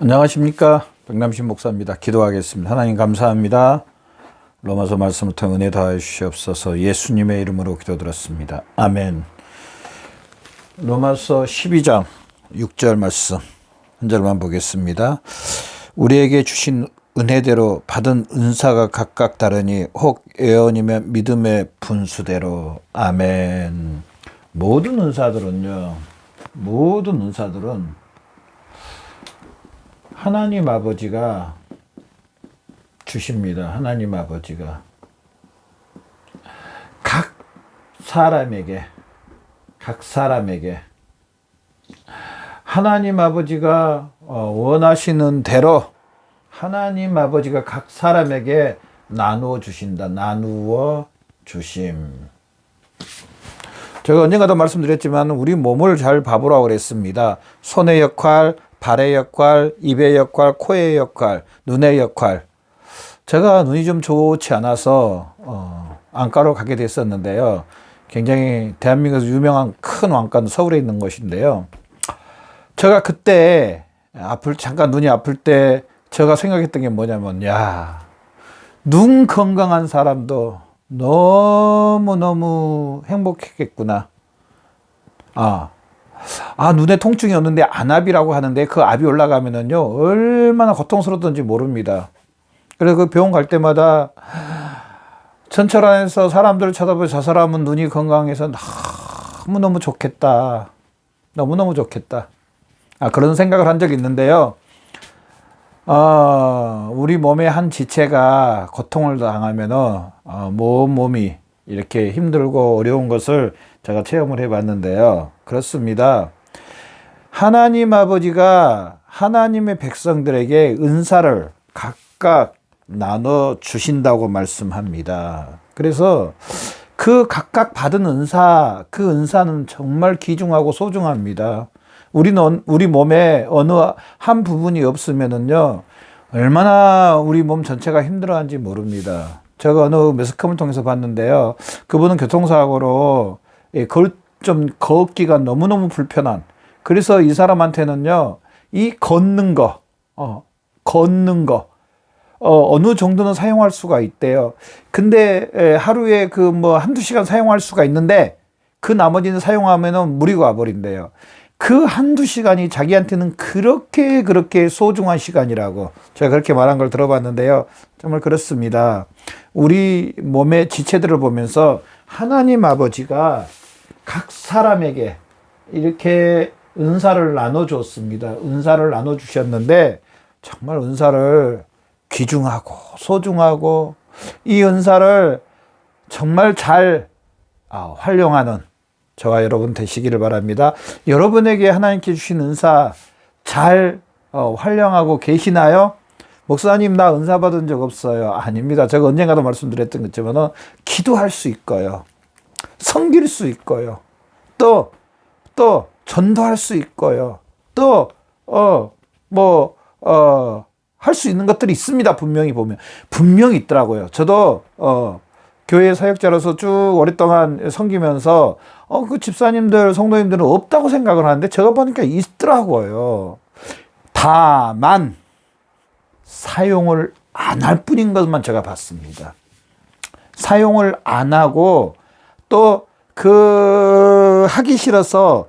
안녕하십니까, 백남신 목사입니다. 기도하겠습니다. 하나님 감사합니다. 로마서 말씀을 통해 은혜 더하여 주시옵소서. 예수님의 이름으로 기도드렸습니다. 아멘. 로마서 12장 6절 말씀 한 절만 보겠습니다. 우리에게 주신 은혜대로 받은 은사가 각각 다르니 혹 예언이면 믿음의 분수대로. 아멘. 모든 은사들은 하나님 아버지가 주십니다. 하나님 아버지가 각 사람에게 하나님 아버지가 원하시는 대로 하나님 아버지가 각 사람에게 나누어 주신다. 나누어 주심. 제가 언젠가도 말씀드렸지만 우리 몸을 잘 봐보라고 그랬습니다. 손의 역할, 발의 역할, 입의 역할, 코의 역할, 눈의 역할. 제가 눈이 좀 좋지 않아서 안과로 가게 됐었는데요. 굉장히 대한민국에서 유명한 큰 왕과는 서울에 있는 것인데요. 제가 그때 잠깐 눈이 아플 때 제가 생각했던 게 뭐냐면, 눈 건강한 사람도 너무너무 행복했겠구나. 눈에 통증이 없는데 안압이라고 하는데 그 압이 올라가면은요, 얼마나 고통스럽던지 모릅니다. 그래서 그 병원 갈 때마다 전철 안에서 사람들을 쳐다보고 저 사람은 눈이 건강해서 너무너무 좋겠다. 너무너무 좋겠다. 그런 생각을 한 적이 있는데요. 우리 몸의 한 지체가 고통을 당하면은, 몸이 이렇게 힘들고 어려운 것을 제가 체험을 해봤는데요. 그렇습니다. 하나님 아버지가 하나님의 백성들에게 은사를 각각 나눠 주신다고 말씀합니다. 그래서 그 각각 받은 은사, 그 은사는 정말 귀중하고 소중합니다. 우리 몸에 어느 한 부분이 없으면은요, 얼마나 우리 몸 전체가 힘들어하는지 모릅니다. 제가 어느 매스컴을 통해서 봤는데요. 그분은 교통사고로 좀 걷기가 너무너무 불편한. 그래서 이 사람한테는요, 이 걷는 거, 어느 정도는 사용할 수가 있대요. 근데 하루에 한두 시간 사용할 수가 있는데 그 나머지는 사용하면은 무리가 와버린대요. 그 한두 시간이 자기한테는 그렇게 소중한 시간이라고 제가 그렇게 말한 걸 들어봤는데요. 정말 그렇습니다. 우리 몸의 지체들을 보면서 하나님 아버지가 각 사람에게 이렇게 은사를 나눠줬습니다. 은사를 나눠주셨는데 정말 은사를 귀중하고 소중하고 이 은사를 정말 잘 활용하는 저와 여러분 되시기를 바랍니다. 여러분에게 하나님께 주신 은사 잘 활용하고 계시나요? 목사님, 나 은사 받은 적 없어요. 아닙니다. 제가 언젠가도 말씀드렸던 것처럼 기도할 수 있고요. 섬길 수 있고요. 또 전도할 수 있고요. 할 수 있는 것들이 있습니다. 분명히 있더라고요. 저도 교회 사역자로서 쭉 오랫동안 섬기면서 그 집사님들, 성도님들은 없다고 생각을 하는데 제가 보니까 있더라고요. 다만 사용을 안 할 뿐인 것만 제가 봤습니다. 사용을 안 하고 또 하기 싫어서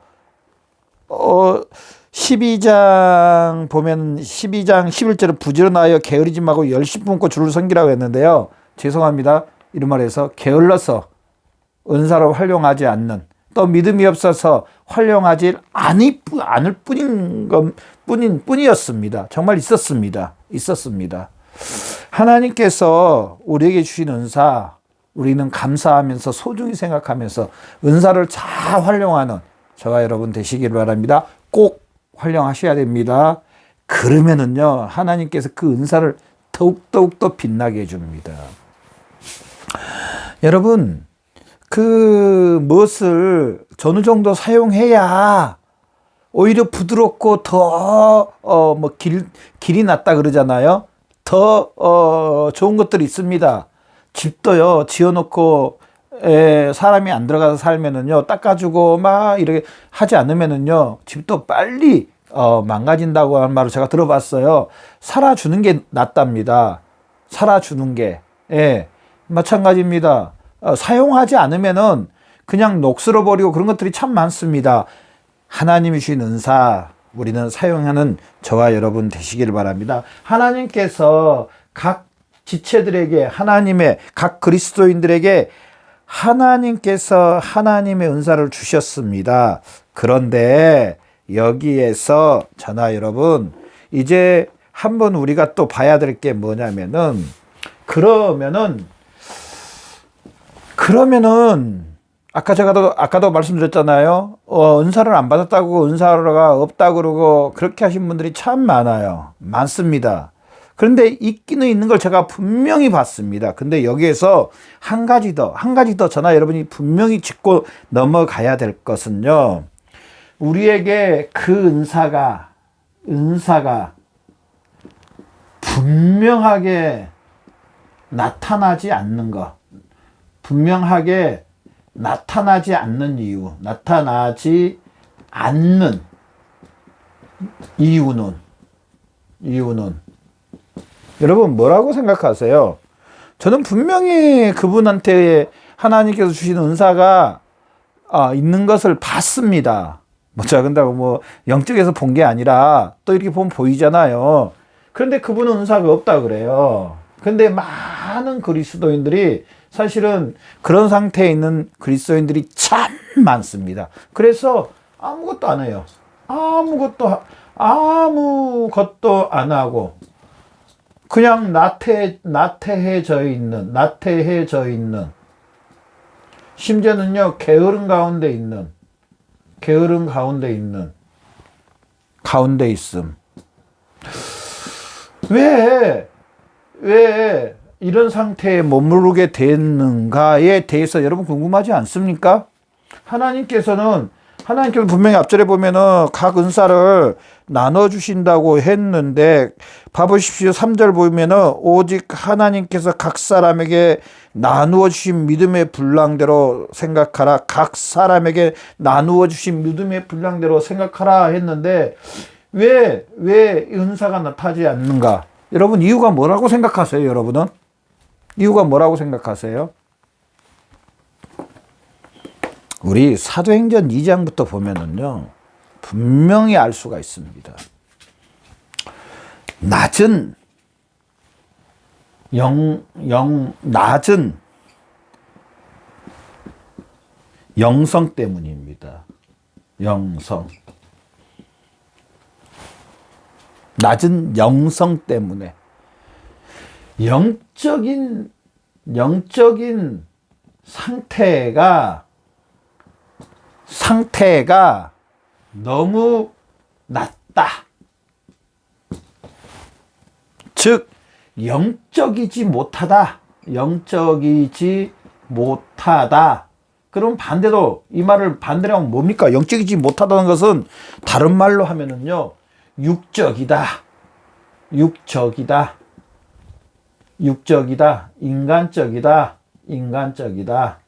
12장 보면 12장 11절에 부지런하여 게으르지 말고 열심 품고 주를 섬기라고 했는데요. 죄송합니다. 이런 말해서 게을러서 은사를 활용하지 않는, 또 믿음이 없어서 활용하지 않을 뿐이었습니다. 정말 있었습니다. 하나님께서 우리에게 주신 은사, 우리는 감사하면서 소중히 생각하면서 은사를 잘 활용하는 저와 여러분 되시길 바랍니다. 꼭 활용하셔야 됩니다. 그러면은요, 하나님께서 그 은사를 더욱더 빛나게 해줍니다. 여러분, 무엇을 어느 정도 사용해야 오히려 부드럽고 더 길이 낫다 그러잖아요. 더 좋은 것들이 있습니다. 집도요, 지어놓고 사람이 안 들어가서 살면은요, 닦아주고 막 이렇게 하지 않으면은요, 집도 빨리 망가진다고 하는 말을 제가 들어봤어요. 살아주는 게 낫답니다. 살아주는 게. 예, 마찬가지입니다. 사용하지 않으면은 그냥 녹슬어 버리고 그런 것들이 참 많습니다. 하나님이 주신 은사, 우리는 사용하는 저와 여러분 되시기를 바랍니다. 하나님께서 각 지체들에게, 하나님의 각 그리스도인들에게 하나님께서 하나님의 은사를 주셨습니다. 그런데 여기에서 저나 여러분, 이제 한번 우리가 또 봐야 될 게 뭐냐면은, 그러면은 아까도 말씀드렸잖아요. 은사를 안 받았다고, 은사가 없다고 그러고 그렇게 하신 분들이 참 많아요. 많습니다. 그런데 있기는 있는 걸 제가 분명히 봤습니다. 근데 여기에서 한 가지 더 저나 여러분이 분명히 짚고 넘어가야 될 것은요, 우리에게 그 은사가 분명하게 나타나지 않는 것, 분명하게 나타나지 않는 이유는 여러분 뭐라고 생각하세요? 저는 분명히 그분한테 하나님께서 주신 은사가 있는 것을 봤습니다. 자, 근데 영적에서 본 게 아니라 또 이렇게 보면 보이잖아요. 그런데 그분은 은사가 없다 그래요. 근데 많은 그리스도인들이 사실은 그런 상태에 있는 그리스도인들이 참 많습니다. 그래서 아무것도 안 해요. 아무것도 안 하고 그냥 나태해져 있는, 심지어는요, 게으름 가운데 있음. 왜 이런 상태에 머무르게 됐는가에 대해서 여러분 궁금하지 않습니까? 하나님께서 분명히 앞절에 보면은 각 은사를 나눠주신다고 했는데, 봐보십시오. 3절 보면은 오직 하나님께서 각 사람에게 나누어 주신 믿음의 분량대로 생각하라. 각 사람에게 나누어 주신 믿음의 분량대로 생각하라 했는데, 왜 은사가 나타나지 않는가? 여러분, 이유가 뭐라고 생각하세요? 여러분은? 이유가 뭐라고 생각하세요? 우리 사도행전 2장부터 보면은요, 분명히 알 수가 있습니다. 낮은 영성 때문입니다. 낮은 영성 때문에 영적인 상태가 너무 낮다. 즉 영적이지 못하다. 그럼 반대로, 이 말을 반대로 하면 뭡니까? 영적이지 못하다는 것은 다른 말로 하면은요, 육적이다. 인간적이다.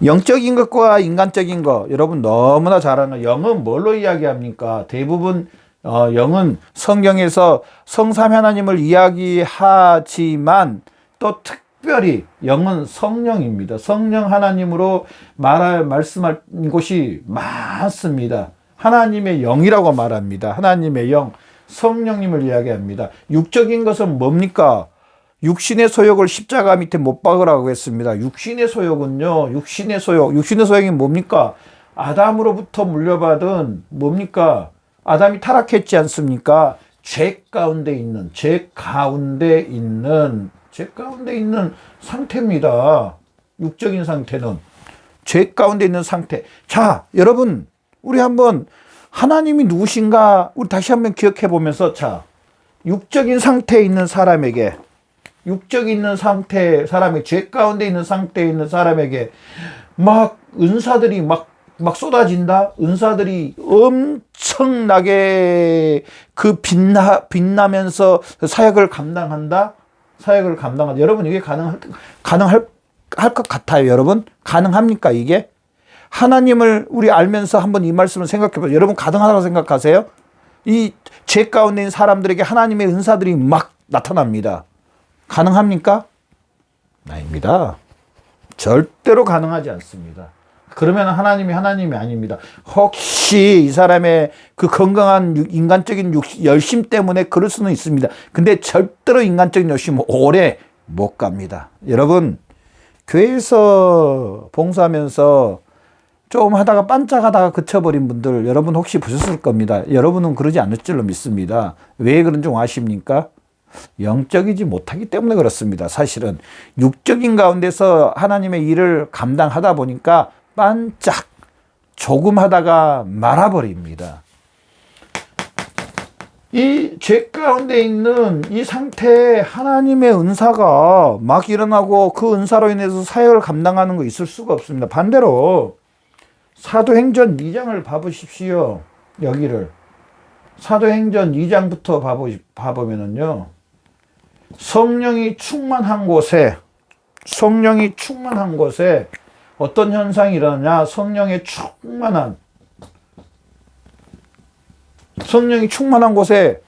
영적인 것과 인간적인 것, 여러분 너무나 잘 아는, 영은 뭘로 이야기합니까? 대부분 영은 성경에서 성삼 하나님을 이야기하지만 또 특별히 영은 성령입니다. 성령 하나님으로 말씀할 곳이 많습니다. 하나님의 영이라고 말합니다. 하나님의 영, 성령님을 이야기합니다. 육적인 것은 뭡니까? 육신의 소욕을 십자가 밑에 못 박으라고 했습니다. 육신의 소욕이 뭡니까? 아담으로부터 물려받은 뭡니까? 아담이 타락했지 않습니까? 죄 가운데 있는 상태입니다. 육적인 상태는 죄 가운데 있는 상태. 자, 여러분, 우리 한번 하나님이 누구신가 우리 다시 한번 기억해 보면서, 자, 육적인 상태에 있는 사람에게, 죄 가운데 있는 상태에 있는 사람에게 막 은사들이 막 쏟아진다. 은사들이 엄청나게 빛나면서 사역을 감당한다. 여러분, 이게 가능할 것 같아요, 여러분? 가능합니까, 이게? 하나님을 우리 알면서 한번 이 말씀을 생각해 보세요. 여러분 가능하다고 생각하세요? 이 죄 가운데 있는 사람들에게 하나님의 은사들이 막 나타납니다. 가능합니까? 아닙니다. 절대로 가능하지 않습니다. 그러면 하나님이 아닙니다. 혹시 이 사람의 그 건강한 인간적인 열심 때문에 그럴 수는 있습니다. 근데 절대로 인간적인 열심은 오래 못 갑니다. 여러분, 교회에서 봉사하면서 좀 하다가 반짝하다가 그쳐버린 분들 여러분 혹시 보셨을 겁니다. 여러분은 그러지 않을 줄로 믿습니다. 왜 그런 줄 아십니까? 영적이지 못하기 때문에 그렇습니다. 사실은 육적인 가운데서 하나님의 일을 감당하다 보니까 반짝 조금 하다가 말아버립니다. 이 죄 가운데 있는 이 상태에 하나님의 은사가 막 일어나고 그 은사로 인해서 사역을 감당하는 거 있을 수가 없습니다. 반대로 사도행전 2장을 봐보십시오. 여기를 사도행전 2장부터 봐보면은요, 성령이 충만한 곳에 어떤 현상이 일어나냐? 성령이 충만한 곳에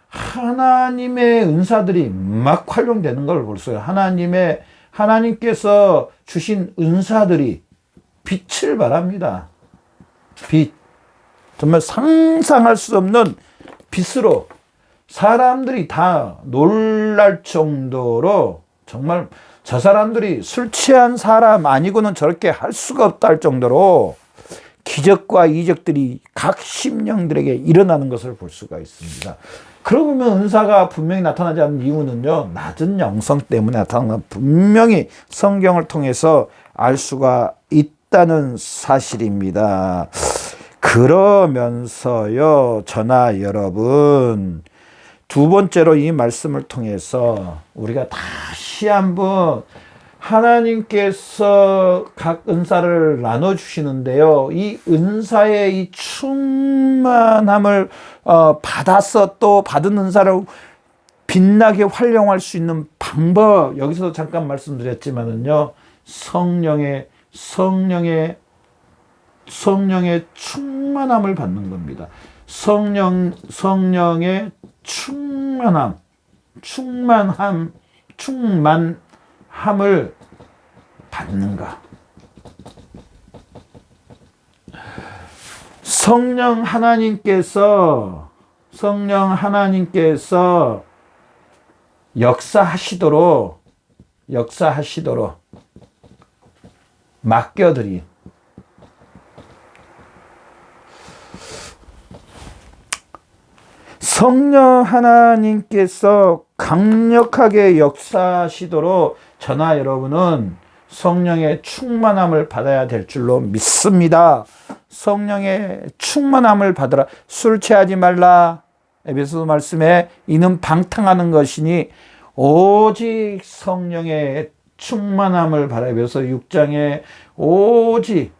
하나님의 은사들이 막 활용되는 걸 볼 수 있어요. 하나님께서 주신 은사들이 빛을 발합니다. 빛. 정말 상상할 수 없는 빛으로 사람들이 다 놀랄 정도로, 정말 저 사람들이 술 취한 사람 아니고는 저렇게 할 수가 없다 할 정도로 기적과 이적들이 각 심령들에게 일어나는 것을 볼 수가 있습니다. 그러고 보면 은사가 분명히 나타나지 않는 이유는요, 낮은 영성 때문에 나타나는, 분명히 성경을 통해서 알 수가 있다는 사실입니다. 그러면서요, 저나 여러분, 두 번째로 이 말씀을 통해서 우리가 다시 한번 하나님께서 각 은사를 나눠주시는데요, 이 은사의 이 충만함을 받아서 또 받은 은사를 빛나게 활용할 수 있는 방법, 여기서도 잠깐 말씀드렸지만은요, 성령의 충만함을 받는 겁니다. 성령의 충만함을 받는가. 성령 하나님께서 역사하시도록 맡겨드린, 성령 하나님께서 강력하게 역사하시도록 저나 여러분은 성령의 충만함을 받아야 될 줄로 믿습니다. 성령의 충만함을 받으라. 술 취하지 말라. 에베소서 말씀에 이는 방탕하는 것이니 오직 성령의 충만함을 받아. 에베소서 6장에 오직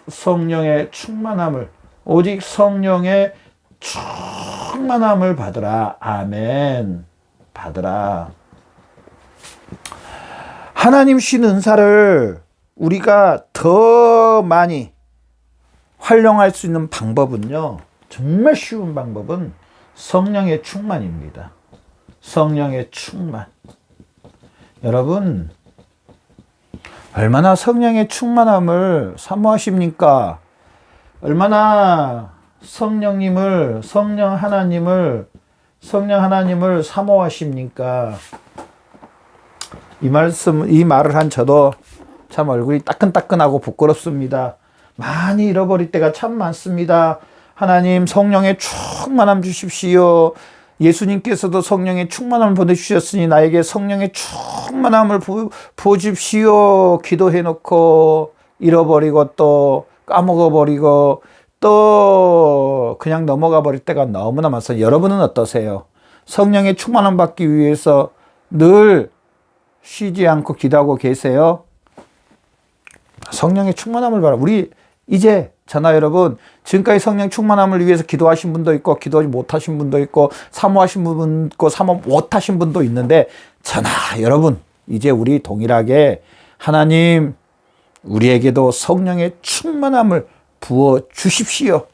성령의 충만함을, 오직 성령의 충만함을 받으라. 아멘. 받으라. 하나님 주신 은사를 우리가 더 많이 활용할 수 있는 방법은요, 정말 쉬운 방법은 성령의 충만입니다. 성령의 충만. 여러분, 얼마나 성령의 충만함을 사모하십니까? 얼마나 성령 하나님을 사모하십니까? 이 말을 한 저도 참 얼굴이 따끈따끈하고 부끄럽습니다. 많이 잃어버릴 때가 참 많습니다. 하나님, 성령의 충만함 주십시오. 예수님께서도 성령의 충만함을 보내주셨으니 나에게 성령의 충만함을 부어주십시오. 기도해놓고 잃어버리고 또 까먹어버리고 또 그냥 넘어가 버릴 때가 너무나 많습니다. 여러분은 어떠세요? 성령의 충만함 받기 위해서 늘 쉬지 않고 기도하고 계세요? 성령의 충만함을 바라. 우리 이제 저나 여러분, 지금까지 성령 충만함을 위해서 기도하신 분도 있고 기도하지 못하신 분도 있고 사모하신 분도 있고 사모 못하신 분도 있는데, 저나 여러분, 이제 우리 동일하게 하나님, 우리에게도 성령의 충만함을 부어 주십시오.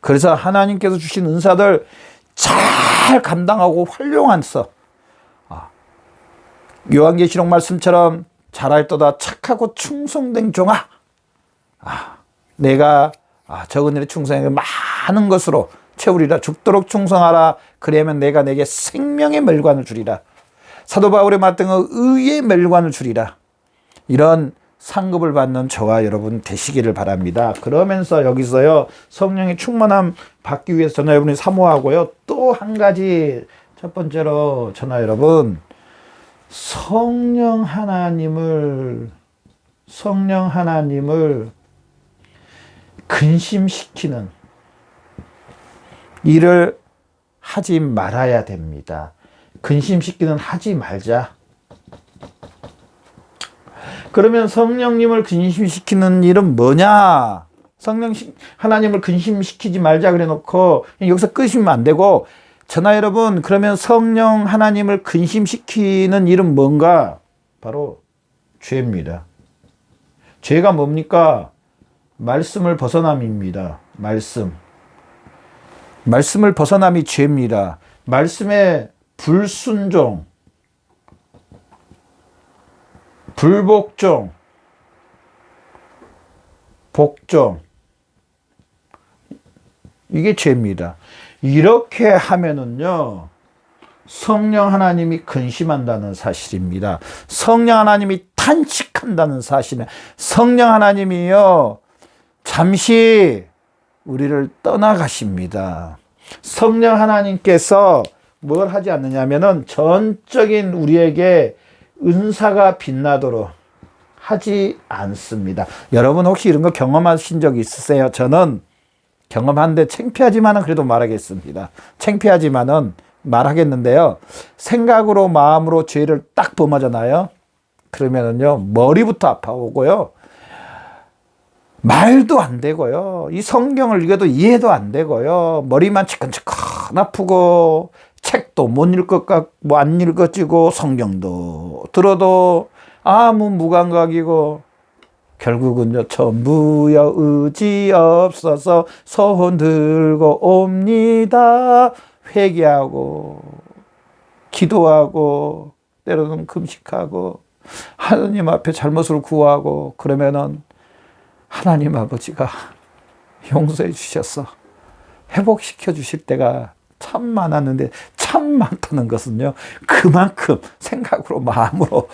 그래서 하나님께서 주신 은사들 잘 감당하고 활용해서 요한계시록 말씀처럼 잘할도다 착하고 충성된 종아, 내가 적은 일에 충성하게 많은 것으로 채우리라. 죽도록 충성하라. 그러면 내가 내게 생명의 멸관을 주리라. 사도 바울의 말등은 의의 멸관을 주리라. 이런 상급을 받는 저와 여러분 되시기를 바랍니다. 그러면서 여기서요, 성령의 충만함 받기 위해서 저나 여러분이 사모하고요, 또 한 가지, 첫 번째로 저나 여러분, 성령 하나님을 근심시키는 일을 하지 말아야 됩니다. 근심시키는 하지 말자. 그러면 성령님을 근심시키는 일은 뭐냐? 하나님을 근심시키지 말자 그래 놓고 여기서 끄시면 안 되고, 저나 여러분, 그러면 성령 하나님을 근심시키는 일은 뭔가? 바로 죄입니다. 죄가 뭡니까? 말씀을 벗어남입니다. 말씀을 벗어남이 죄입니다. 말씀의 불순종, 불복종, 복종, 이게 죄입니다. 이렇게 하면은요, 성령 하나님이 근심한다는 사실입니다. 성령 하나님이 탄식한다는 사실은, 성령 하나님이요, 잠시 우리를 떠나가십니다. 성령 하나님께서 뭘 하지 않느냐면은 전적인 우리에게 은사가 빛나도록 하지 않습니다. 여러분 혹시 이런 거 경험하신 적 있으세요? 저는 경험한데 창피하지만은 그래도 말하겠습니다. 창피하지만은 말하겠는데요. 생각으로 마음으로 죄를 딱 범하잖아요. 그러면은요, 머리부터 아파오고요, 말도 안 되고요, 이 성경을 읽어도 이해도 안 되고요, 머리만 치근치근 아프고, 책도 못 읽을 것 같고 안 읽어지고, 성경도 들어도 아무 무감각이고, 결국은요, 전부여 의지 없어서 손 들고 옵니다. 회개하고 기도하고 때로는 금식하고 하나님 앞에 잘못을 구하고, 그러면은 하나님 아버지가 용서해 주셔서 회복시켜 주실 때가 참 많았는데, 참 많다는 것은요, 그만큼 생각으로 마음으로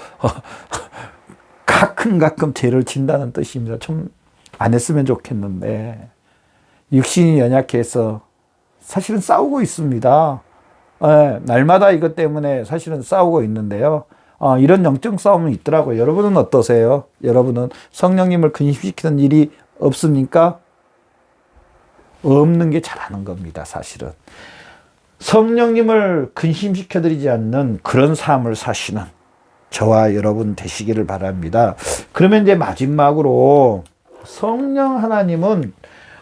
가끔 죄를 진다는 뜻입니다. 좀 안 했으면 좋겠는데 육신이 연약해서 사실은 싸우고 있습니다. 날마다 이것 때문에 사실은 싸우고 있는데요. 이런 영적 싸움은 있더라고요. 여러분은 어떠세요? 여러분은 성령님을 근심시키는 일이 없습니까? 없는 게 잘하는 겁니다, 사실은. 성령님을 근심시켜드리지 않는 그런 삶을 사시는 저와 여러분 되시기를 바랍니다. 그러면 이제 마지막으로, 성령 하나님은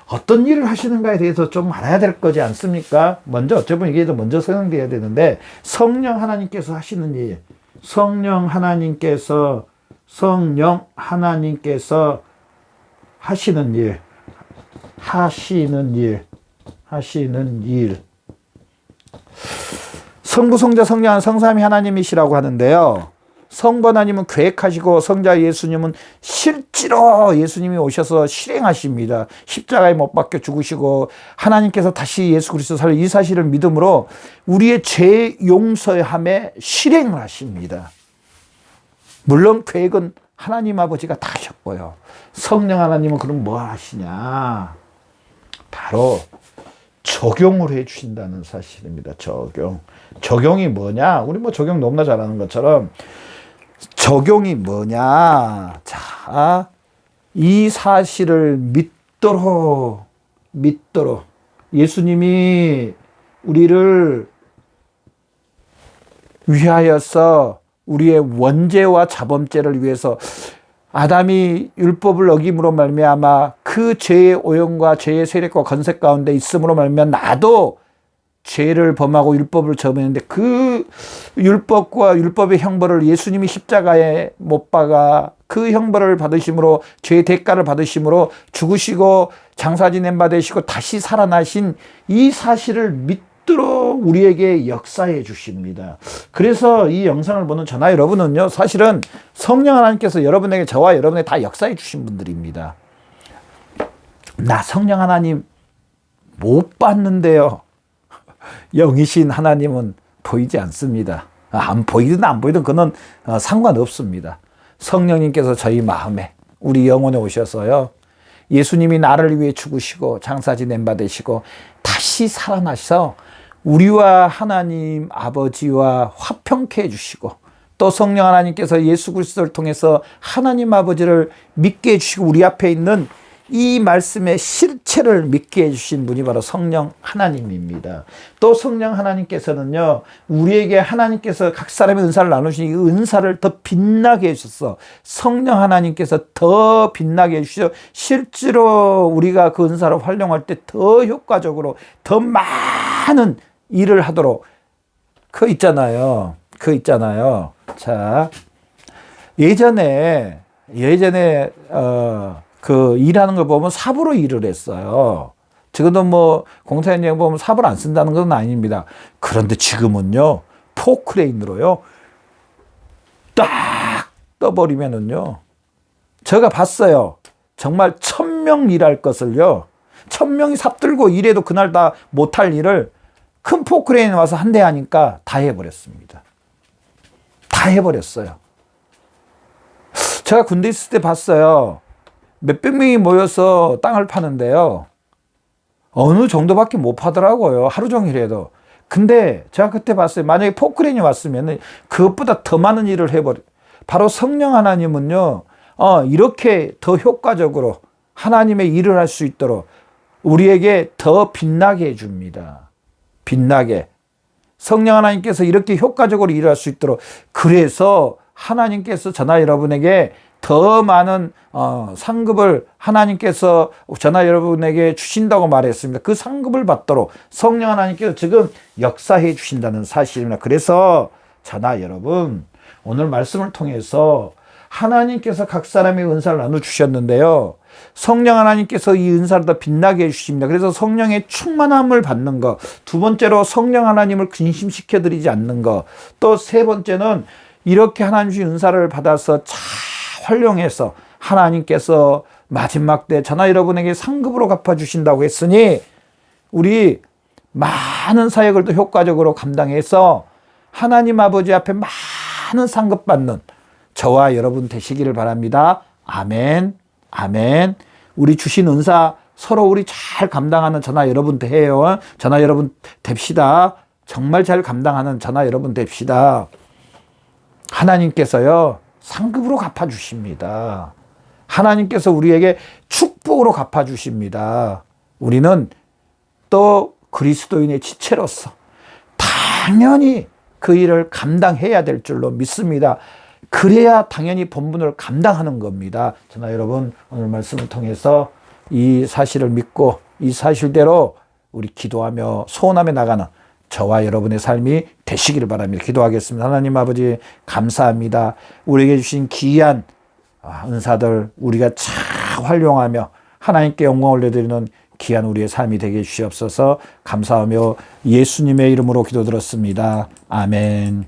어떤 일을 하시는가에 대해서 좀 알아야 될 거지 않습니까? 먼저 어쩌면 이게 먼저 설명돼야 되는데, 성령 하나님께서 하시는 일, 성령 하나님께서 하시는 일. 성부, 성자, 성령, 성삼위 하나님이시라고 하는데요. 성부 하나님은 계획하시고, 성자 예수님은 실제로 예수님이 오셔서 실행하십니다. 십자가에 못 박혀 죽으시고 하나님께서 다시 예수 그리스도 살려, 이 사실을 믿음으로 우리의 죄 용서함에 실행을 하십니다. 물론 계획은 하나님 아버지가 다 하셨고요. 성령 하나님은 그럼 뭐 하시냐? 바로 적용을 해 주신다는 사실입니다. 적용이 뭐냐? 우리 뭐 적용 너무나 잘하는 것처럼, 적용이 뭐냐? 자, 이 사실을 믿도록 예수님이 우리를 위하여서 우리의 원죄와 자범죄를 위해서, 아담이 율법을 어김으로 말미암아 그 죄의 오염과 죄의 세력과 건색 가운데 있음으로 말미암아 나도 죄를 범하고 율법을 저버렸는데, 그 율법과 율법의 형벌을 예수님이 십자가에 못 박아 그 형벌을 받으심으로 죄의 대가를 받으심으로 죽으시고 장사 지낸 바 되시고 다시 살아나신 이 사실을 믿도록 우리에게 역사해 주십니다. 그래서 이 영상을 보는 저나 여러분은요, 사실은 성령 하나님께서 여러분에게, 저와 여러분에게 다 역사해 주신 분들입니다. 나 성령 하나님 못 봤는데요. 영이신 하나님은 보이지 않습니다. 안 보이든 안 보이든 그건 상관없습니다. 성령님께서 저희 마음에, 우리 영혼에 오셔서요, 예수님이 나를 위해 죽으시고 장사 지낸 바 되시고 다시 살아나셔서 우리와 하나님 아버지와 화평케 해주시고, 또 성령 하나님께서 예수 그리스도를 통해서 하나님 아버지를 믿게 해주시고 우리 앞에 있는 이 말씀의 실체를 믿게 해주신 분이 바로 성령 하나님입니다. 또 성령 하나님께서는요, 우리에게 하나님께서 각 사람의 은사를 나누신 이 은사를 더 빛나게 해주셔서 성령 하나님께서 더 빛나게 해주셔서 실제로 우리가 그 은사를 활용할 때 더 효과적으로 더 많은 일을 하도록 그 있잖아요. 자, 예전에 그 일하는 걸 보면 삽으로 일을 했어요. 지금도 뭐 공사 현장 보면 삽을 안 쓴다는 건 아닙니다. 그런데 지금은요, 포크레인으로요 딱 떠버리면은요, 제가 봤어요. 정말 1000명 일할 것을요, 1000명이 삽 들고 일해도 그날 다 못할 일을 큰 포크레인 와서 한 대 하니까 다 해버렸습니다. 다 해버렸어요. 제가 군대 있을 때 봤어요. 몇백 명이 모여서 땅을 파는데요, 어느 정도밖에 못 파더라고요. 하루 종일 해도. 근데 제가 그때 봤어요. 만약에 포크레인이 왔으면 그것보다 더 많은 일을 해버려. 바로 성령 하나님은요, 이렇게 더 효과적으로 하나님의 일을 할 수 있도록 우리에게 더 빛나게 해줍니다. 빛나게. 성령 하나님께서 이렇게 효과적으로 일할 수 있도록, 그래서 하나님께서 저나 여러분에게 더 많은 상급을 하나님께서 저나 여러분에게 주신다고 말했습니다. 그 상급을 받도록 성령 하나님께서 지금 역사해 주신다는 사실입니다. 그래서 저나 여러분, 오늘 말씀을 통해서 하나님께서 각 사람의 은사를 나눠주셨는데요, 성령 하나님께서 이 은사를 더 빛나게 해주십니다. 그래서 성령의 충만함을 받는 것, 두 번째로 성령 하나님을 근심시켜 드리지 않는 것, 또 세 번째는 이렇게 하나님 주신 은사를 받아서 잘 활용해서 하나님께서 마지막 때 저나 여러분에게 상급으로 갚아주신다고 했으니 우리 많은 사역을 또 효과적으로 감당해서 하나님 아버지 앞에 많은 상급 받는 저와 여러분 되시기를 바랍니다. 아멘. 아멘. 우리 주신 은사 서로 우리 잘 감당하는 저나 여러분 되요. 저나 여러분 됩시다. 정말 잘 감당하는 저나 여러분 됩시다. 하나님께서요, 상급으로 갚아주십니다. 하나님께서 우리에게 축복으로 갚아주십니다. 우리는 또 그리스도인의 지체로서 당연히 그 일을 감당해야 될 줄로 믿습니다. 그래야 당연히 본분을 감당하는 겁니다. 저나 여러분, 오늘 말씀을 통해서 이 사실을 믿고 이 사실대로 우리 기도하며 소원하며 나가는 저와 여러분의 삶이 되시기를 바랍니다. 기도하겠습니다. 하나님 아버지, 감사합니다. 우리에게 주신 귀한 은사들 우리가 잘 활용하며 하나님께 영광을 올려드리는 귀한 우리의 삶이 되게 주시옵소서. 감사하며 예수님의 이름으로 기도드렸습니다. 아멘.